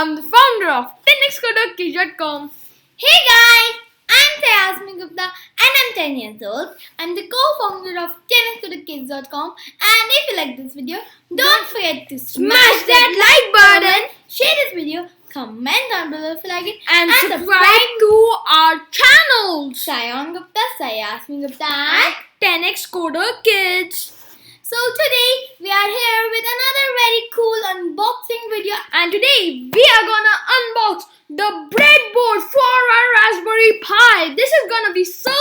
I'm the founder of 10xcoderkids.com. Hey guys, I'm Saiasmi Gupta and I'm 10 years old. I'm the co-founder of 10xcoderkids.com, and if you like this video, don't forget to smash that like button, share this video, comment down below if you like it, And subscribe to our channels. Sayan Gupta, Saiasmi Gupta and 10x Coder Kids. So today we are here with another very cool unboxing video, And today we are gonna unbox the breadboard for our Raspberry Pi. This is gonna be so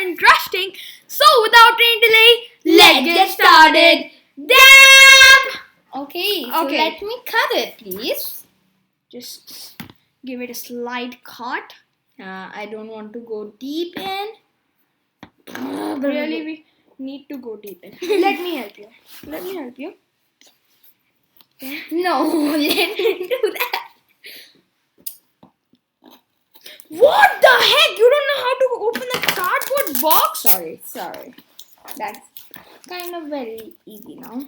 interesting. So without any delay, let's get started. Damn! Okay, so Okay. let me cut it, please. Just give it a slight cut. I don't want to go deep in. Really, we need to go deep in. Let me help you. No, let me do that. What the heck? You don't know how to open the cardboard box? Sorry. That's kind of very easy now.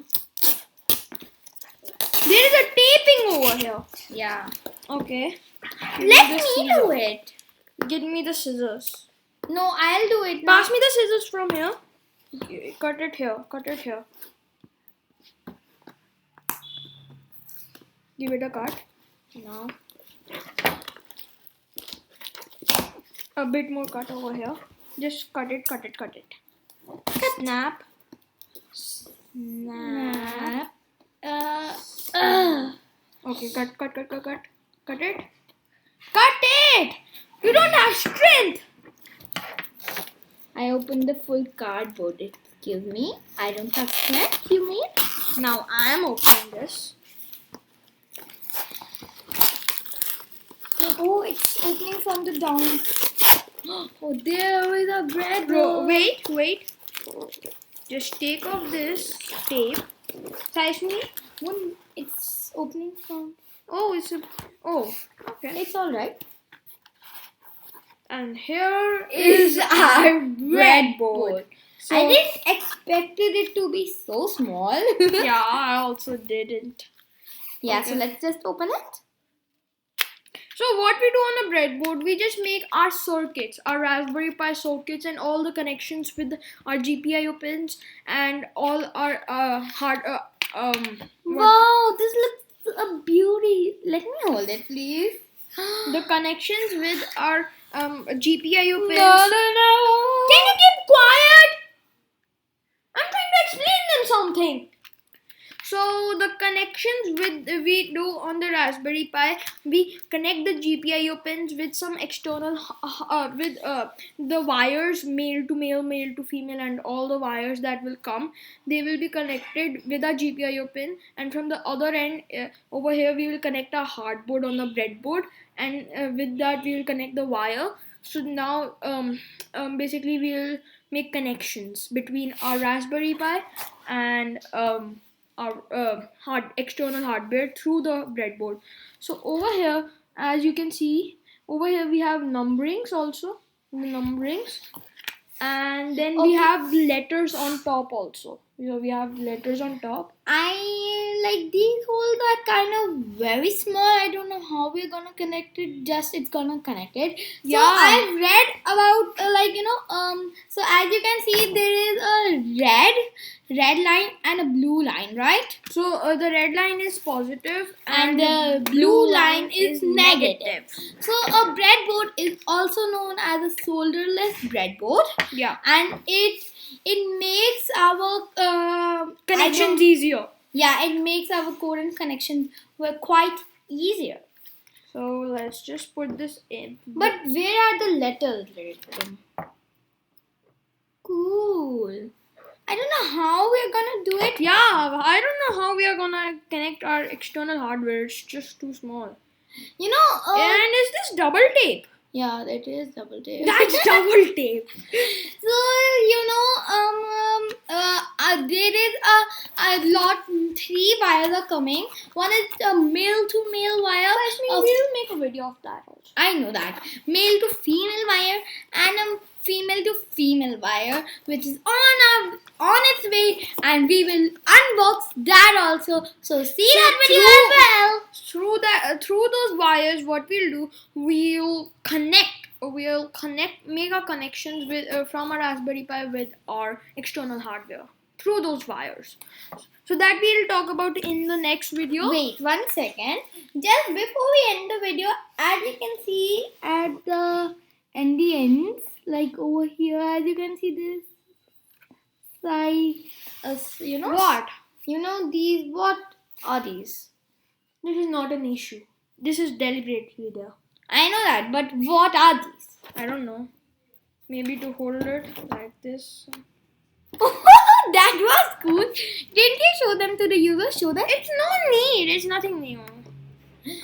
There is a taping over here. Yeah. Okay. Let me do it. Give me the scissors. No, I'll do it now. Pass me the scissors from here. Cut it here. Give it a cut. Now. A bit more cut over here. Just cut it. Snap. Okay, cut it. Cut it! You don't have strength! I opened the full cardboard. Excuse me. I don't have strength, you mean? Now I am opening this. Oh, it's opening from the down. Oh, there is a bread Bro, roll. wait. Just take off this tape. Saiasmi? It's opening from. Okay. It's alright. And here is our breadboard. So, I didn't expected it to be so small. yeah, I also didn't. Yeah, Okay. so let's just open it. So what we do on a breadboard, we just make our circuits, our Raspberry Pi circuits, and all the connections with our GPIO pins and all our Wow, this looks a beauty. Let me hold it, please. the connections with our GPIO pins. No. Can you keep quiet? I'm trying to explain them something. So the connections we do on the Raspberry Pi, we connect the GPIO pins with some external with the wires, male to male, male to female, and all the wires that will come. They will be connected with our GPIO pin, and from the other end over here we will connect our hardboard on the breadboard, and with that we will connect the wire. So now basically we will make connections between our Raspberry Pi and our external hardware through the breadboard. So over here, as you can see, over here we have numberings also, and then we have letters on top also. We have letters on top. I like these holes are kind of very small. I don't know how we're gonna connect it. Just it's gonna connect it. Yeah. So I've read about So as you can see, there is a red line and a blue line, right? So the red line is positive And the blue line is negative. So a breadboard is also known as a solderless breadboard, Yeah. and it makes our Connections easier. Yeah, it makes our code and connections were quite easier. So let's just put this in. But where are the letters written? Cool. I don't know how we're gonna do it. Yeah, I don't know how we are gonna connect our external hardware. It's just too small. You know. And is this double tape? Yeah, that is double tape. That's double tape. So there is a lot. 3 wires are coming. One is a male to male wire. We'll make a video of that also. I know that. Male to female wire and a female to female wire, which is on its way, and we will unbox that also. So see that video as well. Through those wires, what we'll do, we'll make our connections with from our Raspberry Pi with our external hardware through those wires. So that we'll talk about in the next video. Wait 1 second. Just before we end the video, as you can see at the ends, like over here, as you can see this side, What? These. What are these? This is not an issue. This is deliberately there. I know that, but what are these? I don't know. Maybe to hold it like this. That was cool. Didn't you show them to the users? Show them. It's no need. It's nothing new.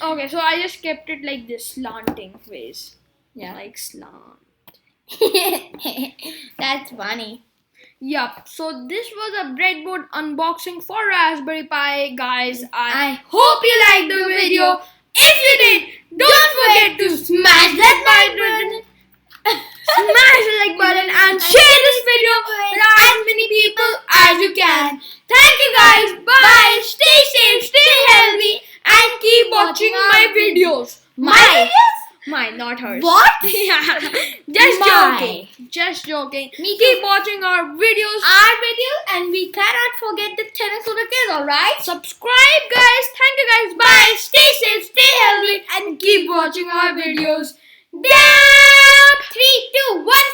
Okay, so I just kept it like this, slanting ways. Yeah. Like slant. That's funny. Yup. So this was a breadboard unboxing for Raspberry Pi, guys. I hope you liked the video. If you did, don't forget to smash that like button. Smash the like button and share this video with as many people as you can. Thank you guys. Bye. Stay safe, stay healthy, and keep watching my videos. Mine, not hers. What? Yeah. Just joking. Keep watching our videos. And we cannot forget the tennis to the kids, alright? Subscribe, guys. Thank you, guys. Bye. Stay safe, stay healthy, and keep watching our videos. Down. 3, 2, 1.